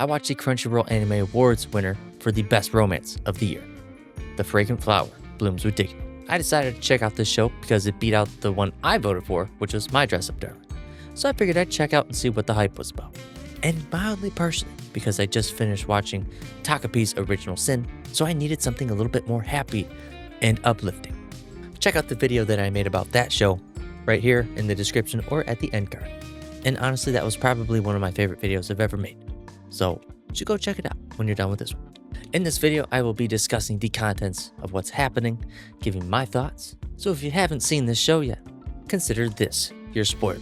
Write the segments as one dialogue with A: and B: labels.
A: I watched the Crunchyroll Anime Awards winner for the best romance of the year. The Fragrant Flower blooms with dignity. I decided to check out this show because it beat out the one I voted for, which was My Dress Up Darling. So I figured I'd check out and see what the hype was about. And mildly personally, because I just finished watching Takapi's Original Sin, so I needed something a little bit more happy and uplifting. Check out the video that I made about that show right here in the description or at the end card. And honestly, that was probably one of my favorite videos I've ever made. So you should go check it out when you're done with this one. In this video, I will be discussing the contents of what's happening, giving my thoughts. So if you haven't seen this show yet, consider this your spoiler.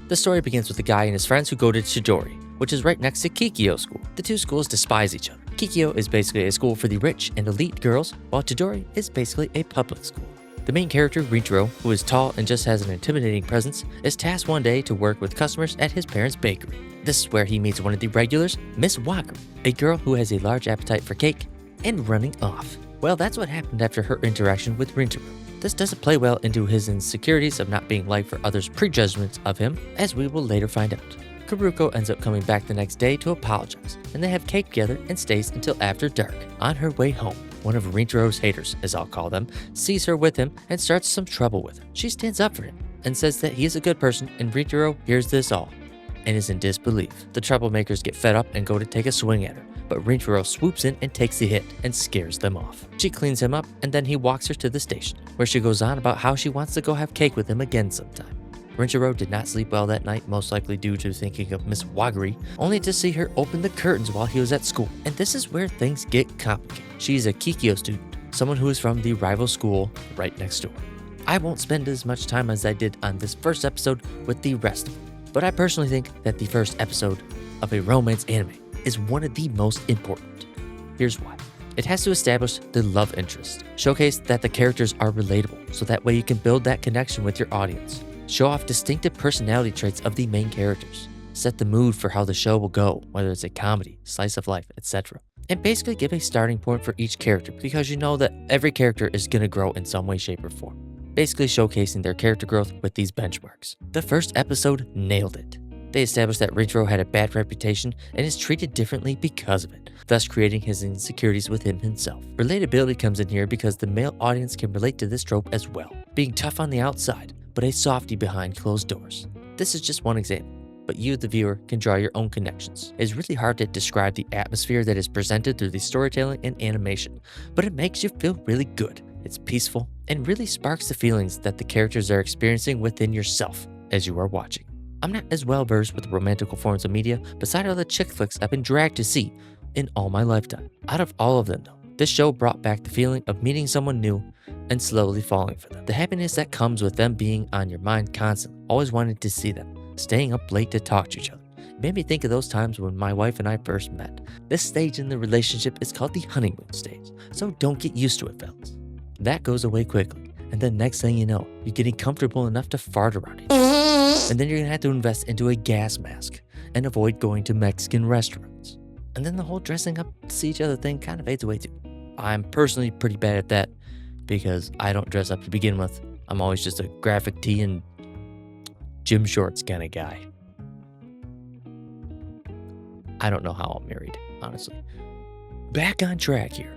A: The story begins with a guy and his friends who go to Chidori, which is right next to Kikyo School. The two schools despise each other. Kikyo is basically a school for the rich and elite girls, while Chidori is basically a public school. The main character, Rinchiro, who is tall and just has an intimidating presence, is tasked one day to work with customers at his parents' bakery. This is where he meets one of the regulars, Miss Wakaru, a girl who has a large appetite for cake and running off. Well, that's what happened after her interaction with Rinchiro. This doesn't play well into his insecurities of not being liked for others' prejudgments of him, as we will later find out. Karuko ends up coming back the next day to apologize, and they have cake together and stays until after dark. On her way home, one of Rinchiro's haters, as I'll call them, sees her with him and starts some trouble with him. She stands up for him and says that he is a good person, and Rinchiro hears this all and is in disbelief. The troublemakers get fed up and go to take a swing at her, but Rinchiro swoops in and takes the hit and scares them off. She cleans him up and then he walks her to the station, where she goes on about how she wants to go have cake with him again sometime. Rinchiro did not sleep well that night, most likely due to thinking of Miss Wagari, only to see her open the curtains while he was at school. And this is where things get complicated. She's a Kikyo student, someone who is from the rival school right next door. I won't spend as much time as I did on this first episode with the rest of them, but I personally think that the first episode of a romance anime is one of the most important. Here's why. It has to establish the love interest, showcase that the characters are relatable, so that way you can build that connection with your audience. Show off distinctive personality traits of the main characters. Set the mood for how the show will go, whether it's a comedy, slice of life, etc. And basically give a starting point for each character, because you know that every character is going to grow in some way, shape, or form. Basically showcasing their character growth with these benchmarks. The first episode nailed it. They established that Rinchiro had a bad reputation and is treated differently because of it, thus creating his insecurities within himself. Relatability comes in here because the male audience can relate to this trope as well, being tough on the outside, but a softie behind closed doors. This is just one example, but you, the viewer, can draw your own connections. It's really hard to describe the atmosphere that is presented through the storytelling and animation, but it makes you feel really good. It's peaceful and really sparks the feelings that the characters are experiencing within yourself as you are watching. I'm not as well versed with romantical forms of media beside all the chick flicks I've been dragged to see in all my lifetime. Out of all of them though, this show brought back the feeling of meeting someone new and slowly falling for them. The happiness that comes with them being on your mind constantly, always wanting to see them, staying up late to talk to each other. It made me think of those times when my wife and I first met. This stage in the relationship is called the honeymoon stage, so don't get used to it, fellas. That goes away quickly, and then next thing you know, you're getting comfortable enough to fart around each other. And then you're gonna have to invest into a gas mask and avoid going to Mexican restaurants. And then the whole dressing up to see each other thing kind of fades away too. I'm personally pretty bad at that because I don't dress up to begin with. I'm always just a graphic tee and gym shorts kind of guy. I don't know how I'm married, honestly. Back on track here.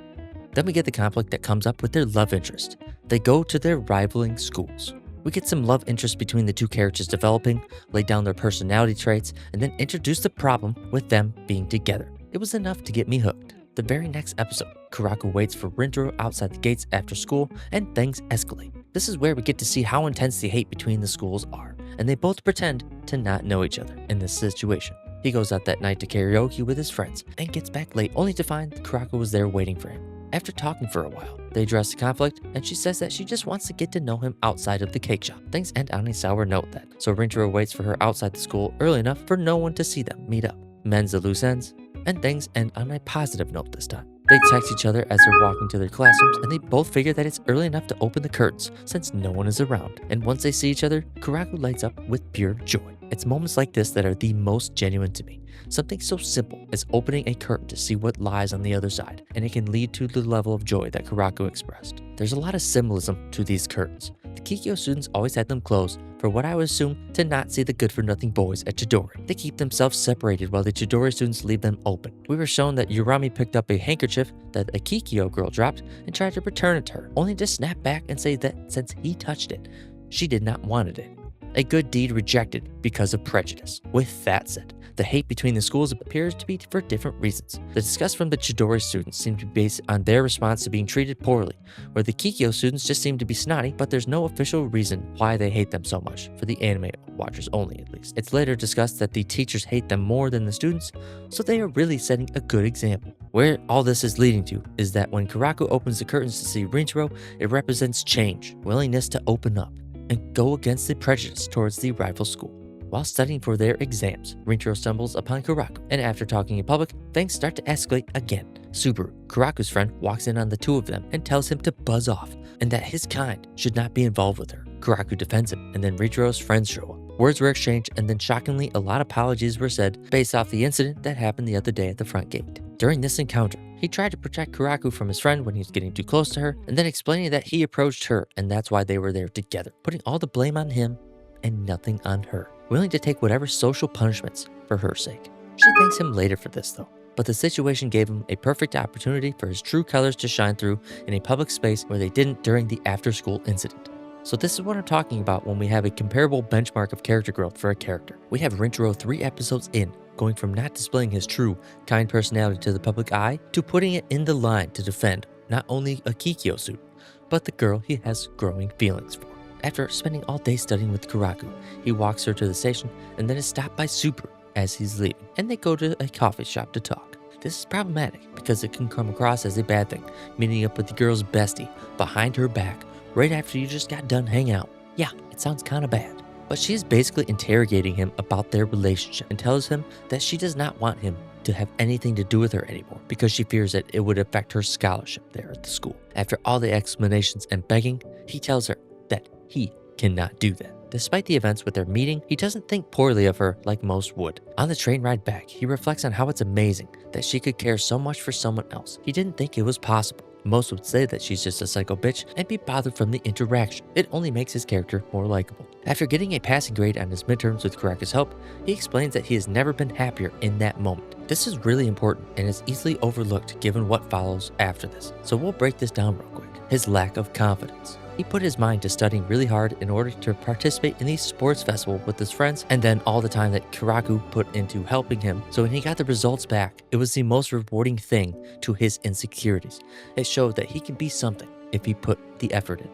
A: Then we get the conflict that comes up with their love interest. They go to their rivaling schools. We get some love interest between the two characters developing, lay down their personality traits, and then introduce the problem with them being together. It was enough to get me hooked. The very next episode, Kurako waits for Rinchiro outside the gates after school, and things escalate. This is where we get to see how intense the hate between the schools are, and they both pretend to not know each other in this situation. He goes out that night to karaoke with his friends, and gets back late only to find Kurako was there waiting for him. After talking for a while, they address the conflict, and she says that she just wants to get to know him outside of the cake shop. Things end on a sour note then, so Rinchiro waits for her outside the school early enough for no one to see them meet up. Mends the loose ends, and things end on a positive note this time. They text each other as they're walking to their classrooms, and they both figure that it's early enough to open the curtains since no one is around. And once they see each other, Kurako lights up with pure joy. It's moments like this that are the most genuine to me. Something so simple as opening a curtain to see what lies on the other side, and it can lead to the level of joy that Kurako expressed. There's a lot of symbolism to these curtains, The Kikyo students always had them closed for what I would assume to not see the good-for-nothing boys at Chidori. They keep themselves separated while the Chidori students leave them open. We were shown that Urami picked up a handkerchief that a Kikyo girl dropped and tried to return it to her, only to snap back and say that since he touched it, she did not want it. A good deed rejected because of prejudice. With that said, the hate between the schools appears to be for different reasons. The disgust from the Chidori students seemed to be based on their response to being treated poorly, where the Kikyo students just seem to be snotty, but there's no official reason why they hate them so much, for the anime watchers only at least. It's later discussed that the teachers hate them more than the students, so they are really setting a good example. Where all this is leading to is that when Karaku opens the curtains to see Rintaro, it represents change, willingness to open up, and go against the prejudice towards the rival school. While studying for their exams, Rintaro stumbles upon Karaku, and after talking in public, things start to escalate again. Subaru, Karaku's friend, walks in on the two of them and tells him to buzz off, and that his kind should not be involved with her. Karaku defends him, and then Rintaro's friends show up. Words were exchanged, and then shockingly, a lot of apologies were said based off the incident that happened the other day at the front gate. During this encounter, he tried to protect Karaku from his friend when he was getting too close to her, and then explaining that he approached her and that's why they were there together, putting all the blame on him and nothing on her, willing to take whatever social punishments for her sake. She thanks him later for this though, but the situation gave him a perfect opportunity for his true colors to shine through in a public space where they didn't during the after-school incident. So this is what I'm talking about when we have a comparable benchmark of character growth for a character. We have Rintaro 3 episodes in, going from not displaying his true, kind personality to the public eye, to putting it in the line to defend not only a Kikyo student, but the girl he has growing feelings for. After spending all day studying with Karaku, he walks her to the station and then is stopped by Subaru as he's leaving, and they go to a coffee shop to talk. This is problematic because it can come across as a bad thing, meeting up with the girl's bestie behind her back right after you just got done hanging out. Yeah, it sounds kinda bad. But she is basically interrogating him about their relationship and tells him that she does not want him to have anything to do with her anymore because she fears that it would affect her scholarship there at the school. After all the explanations and begging, he tells her that he cannot do that. Despite the events with their meeting, he doesn't think poorly of her like most would. On the train ride back, he reflects on how it's amazing that she could care so much for someone else. He didn't think it was possible. Most would say that she's just a psycho bitch and be bothered from the interaction. It only makes his character more likable. After getting a passing grade on his midterms with Karaku's help, he explains that he has never been happier in that moment. This is really important and is easily overlooked given what follows after this. So we'll break this down real quick. His lack of confidence. He put his mind to studying really hard in order to participate in the sports festival with his friends, and then all the time that Karaku put into helping him. So when he got the results back, it was the most rewarding thing to his insecurities. It showed that he can be something if he put the effort in.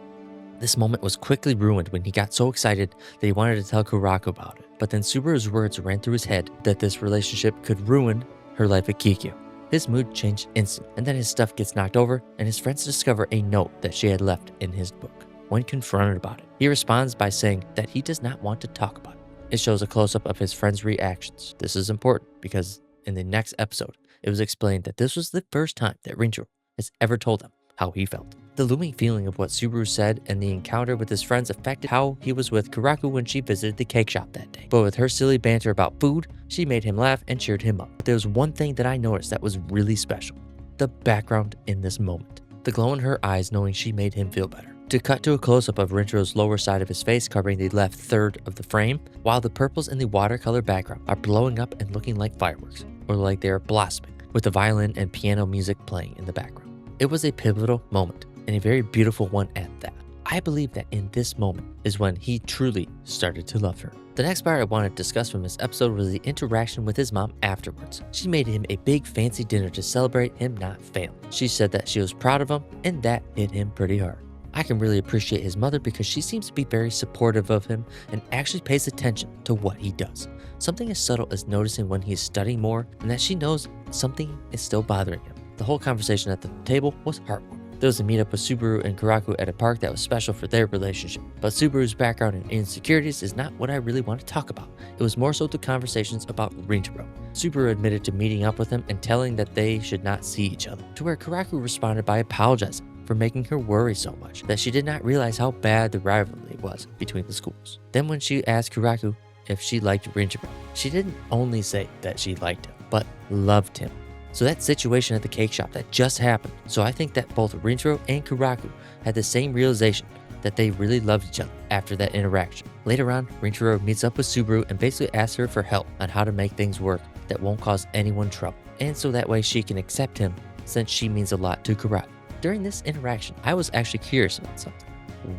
A: This moment was quickly ruined when he got so excited that he wanted to tell Karaku about it. But then Subaru's words ran through his head that this relationship could ruin her life at Kikyo. His mood changed instantly, and then his stuff gets knocked over, and his friends discover a note that she had left in his book. When confronted about it, he responds by saying that he does not want to talk about it. It shows a close-up of his friend's reactions. This is important because in the next episode, it was explained that this was the first time that Rintaro has ever told them how he felt. The looming feeling of what Subaru said and the encounter with his friends affected how he was with Karaku when she visited the cake shop that day. But with her silly banter about food, she made him laugh and cheered him up. But there was one thing that I noticed that was really special. The background in this moment. The glow in her eyes knowing she made him feel better. To cut to a close-up of Rintaro's lower side of his face covering the left third of the frame, while the purples in the watercolor background are blowing up and looking like fireworks, or like they are blossoming, with the violin and piano music playing in the background. It was a pivotal moment, and a very beautiful one at that. I believe that in this moment is when he truly started to love her. The next part I wanted to discuss from this episode was the interaction with his mom afterwards. She made him a big fancy dinner to celebrate him not failing. She said that she was proud of him, and that hit him pretty hard. I can really appreciate his mother because she seems to be very supportive of him and actually pays attention to what he does. Something as subtle as noticing when he's studying more and that she knows something is still bothering him. The whole conversation at the table was heartwarming. There was a meetup with Subaru and Karaku at a park that was special for their relationship. But Subaru's background and insecurities is not what I really want to talk about. It was more so the conversations about Rintaro. Subaru admitted to meeting up with him and telling that they should not see each other, to where Karaku responded by apologizing for making her worry so much that she did not realize how bad the rivalry was between the schools. Then when she asked Karaku if she liked Rintaro, she didn't only say that she liked him, but loved him. So that situation at the cake shop that just happened. So I think that both Rintaro and Karaku had the same realization that they really loved each other after that interaction. Later on, Rinchiro meets up with Subaru and basically asks her for help on how to make things work that won't cause anyone trouble, and so that way she can accept him since she means a lot to Karaku. During this interaction, I was actually curious about something.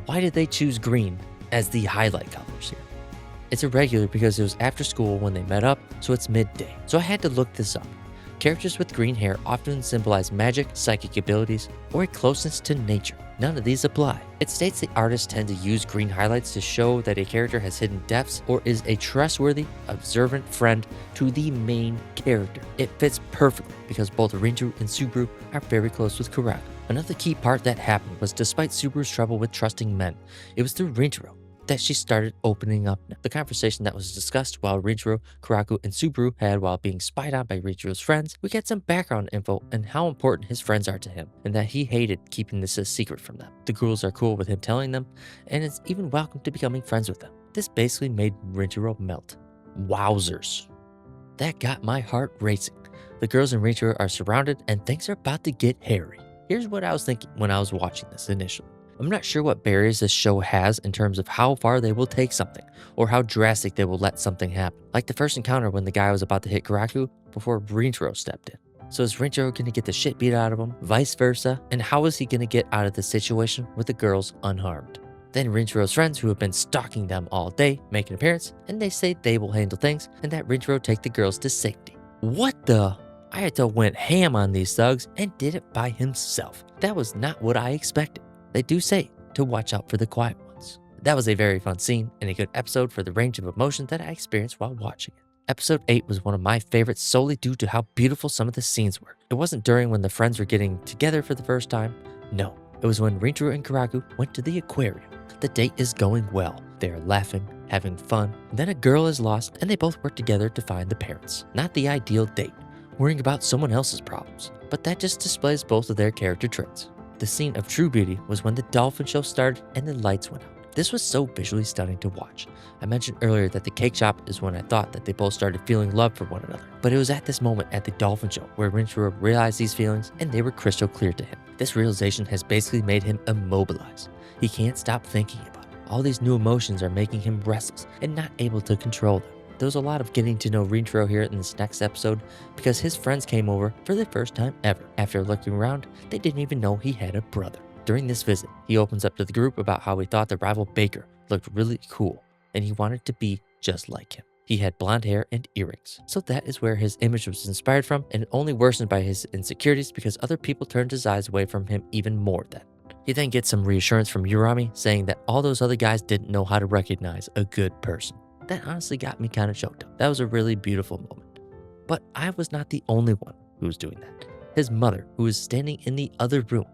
A: Why did they choose green as the highlight colors here? It's irregular because it was after school when they met up, so it's midday. So I had to look this up. Characters with green hair often symbolize magic, psychic abilities, or a closeness to nature. None of these apply. It states the artists tend to use green highlights to show that a character has hidden depths or is a trustworthy, observant friend to the main character. It fits perfectly because both Rinju and Subaru are very close with Karaku. Another key part that happened was despite Subaru's trouble with trusting men, it was through Rinju that she started opening up. The conversation that was discussed while Rinju, Karaku, and Subaru had while being spied on by Rinju's friends, we get some background info on how important his friends are to him, and that he hated keeping this a secret from them. The girls are cool with him telling them, and is even welcome to becoming friends with them. This basically made Rinju melt. Wowzers. That got my heart racing. The girls and Rinju are surrounded, and things are about to get hairy. Here's what I was thinking when I was watching this initially. I'm not sure what barriers this show has in terms of how far they will take something, or how drastic they will let something happen. Like the first encounter when the guy was about to hit Karaku before Rinchiro stepped in. So is Rinchiro going to get the shit beat out of him, vice versa? And how is he going to get out of the situation with the girls unharmed? Then Rinchiro's friends who have been stalking them all day make an appearance, and they say they will handle things and that Rinchiro take the girls to safety. What the? Ayato went ham on these thugs and did it by himself. That was not what I expected. They do say to watch out for the quiet ones. That was a very fun scene and a good episode for the range of emotion that I experienced while watching it. Episode 8 was one of my favorites solely due to how beautiful some of the scenes were. It wasn't during when the friends were getting together for the first time. No, it was when Rinchiro and Karaku went to the aquarium. The date is going well. They are laughing, having fun. Then a girl is lost and they both work together to find the parents. Not the ideal date, worrying about someone else's problems, but that just displays both of their character traits. The scene of true beauty was when the dolphin show started and the lights went out. This was so visually stunning to watch. I mentioned earlier that the cake shop is when I thought that they both started feeling love for one another. But it was at this moment at the dolphin show where Rinchiro realized these feelings and they were crystal clear to him. This realization has basically made him immobilized. He can't stop thinking about it. All these new emotions are making him restless and not able to control them. There was a lot of getting to know Rinchiro here in this next episode because his friends came over for the first time ever. After looking around, they didn't even know he had a brother. During this visit, he opens up to the group about how he thought the rival baker looked really cool and he wanted to be just like him. He had blonde hair and earrings, so that is where his image was inspired from, and only worsened by his insecurities because other people turned his eyes away from him even more then. He then gets some reassurance from Urami saying that all those other guys didn't know how to recognize a good person. That honestly got me kind of choked up. That was a really beautiful moment. But I was not the only one who was doing that. His mother, who was standing in the other room,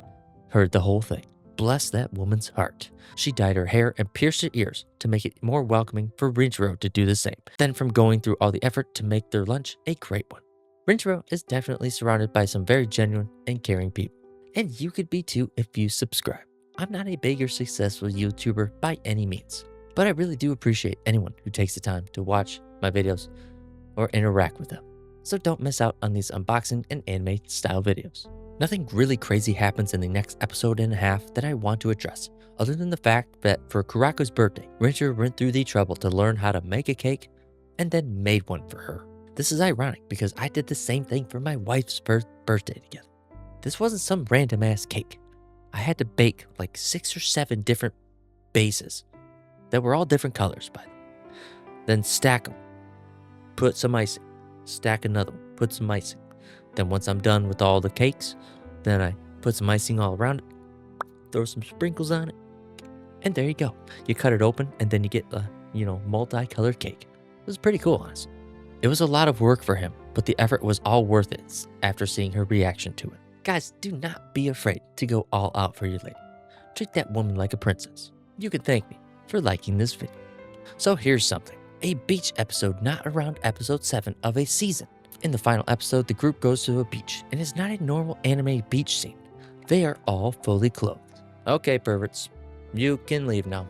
A: heard the whole thing. Bless that woman's heart. She dyed her hair and pierced her ears to make it more welcoming for Rinchiro to do the same. Then from going through all the effort to make their lunch a great one. Rinchiro is definitely surrounded by some very genuine and caring people. And you could be too if you subscribe. I'm not a big or successful YouTuber by any means, but I really do appreciate anyone who takes the time to watch my videos or interact with them. So don't miss out on these unboxing and anime style videos. Nothing really crazy happens in the next episode and a half that I want to address, other than the fact that for Karaku's birthday, Rinchiro went through the trouble to learn how to make a cake and then made one for her. This is ironic because I did the same thing for my wife's birthday together. This wasn't some random ass cake. I had to bake like 6 or 7 different bases that were all different colors by them. Then stack them, put some icing, stack another one, put some icing. Then once I'm done with all the cakes, then I put some icing all around it, throw some sprinkles on it, and there you go. You cut it open and then you get a, multicolored cake. It was pretty cool, honestly. It was a lot of work for him, but the effort was all worth it after seeing her reaction to it. Guys, do not be afraid to go all out for your lady. Treat that woman like a princess. You can thank me for liking this video. So here's something. A beach episode not around episode 7 of a season. In the final episode, the group goes to a beach, and it's not a normal anime beach scene. They are all fully clothed. Okay, perverts, you can leave now.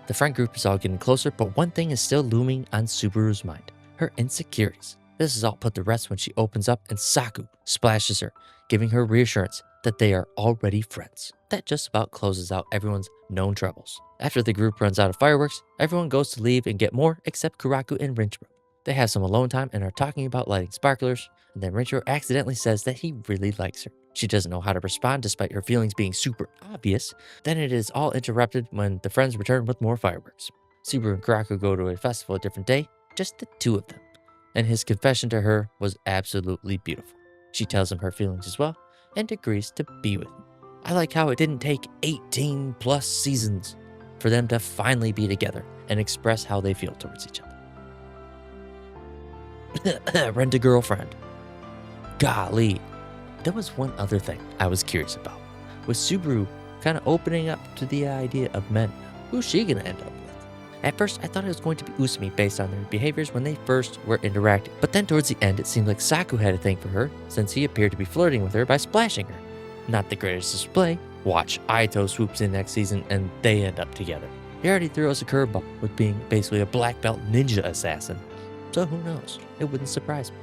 A: The friend group is all getting closer, but one thing is still looming on Subaru's mind. Her insecurities. This is all put to rest when she opens up and Saku splashes her, giving her reassurance that they are already friends. That just about closes out everyone's known troubles. After the group runs out of fireworks, everyone goes to leave and get more except Kuraku and Rinchiro. They have some alone time and are talking about lighting sparklers, and then Rinchiro accidentally says that he really likes her. She doesn't know how to respond despite her feelings being super obvious. Then it is all interrupted when the friends return with more fireworks. Subaru and Kuraku go to a festival a different day, just the two of them. And his confession to her was absolutely beautiful. She tells him her feelings as well and agrees to be with him. I like how it didn't take 18 plus seasons for them to finally be together and express how they feel towards each other. Rent a girlfriend. Golly. There was one other thing I was curious about. Was Subaru kind of opening up to the idea of men? Who's she gonna end up with? At first, I thought it was going to be Usumi based on their behaviors when they first were interacting. But then towards the end, it seemed like Saku had a thing for her since he appeared to be flirting with her by splashing her. Not the greatest display. Watch, Aito swoops in next season and they end up together. He already threw us a curveball with being basically a black belt ninja assassin. So who knows? It wouldn't surprise me.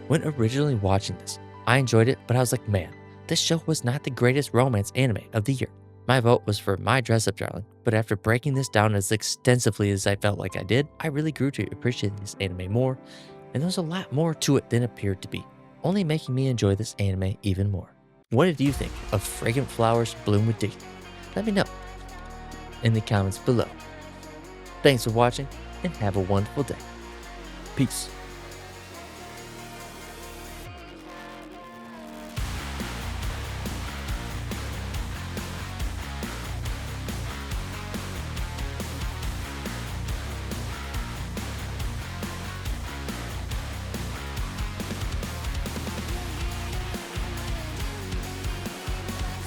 A: When originally watching this, I enjoyed it, but I was like, man, this show was not the greatest romance anime of the year. My vote was for My Dress Up Darling, but after breaking this down as extensively as I felt like I did, I really grew to appreciate this anime more, and there's a lot more to it than appeared to be, only making me enjoy this anime even more. What did you think of Fragrant Flowers Bloom with Dignity? Let me know in the comments below. Thanks for watching, and have a wonderful day. Peace.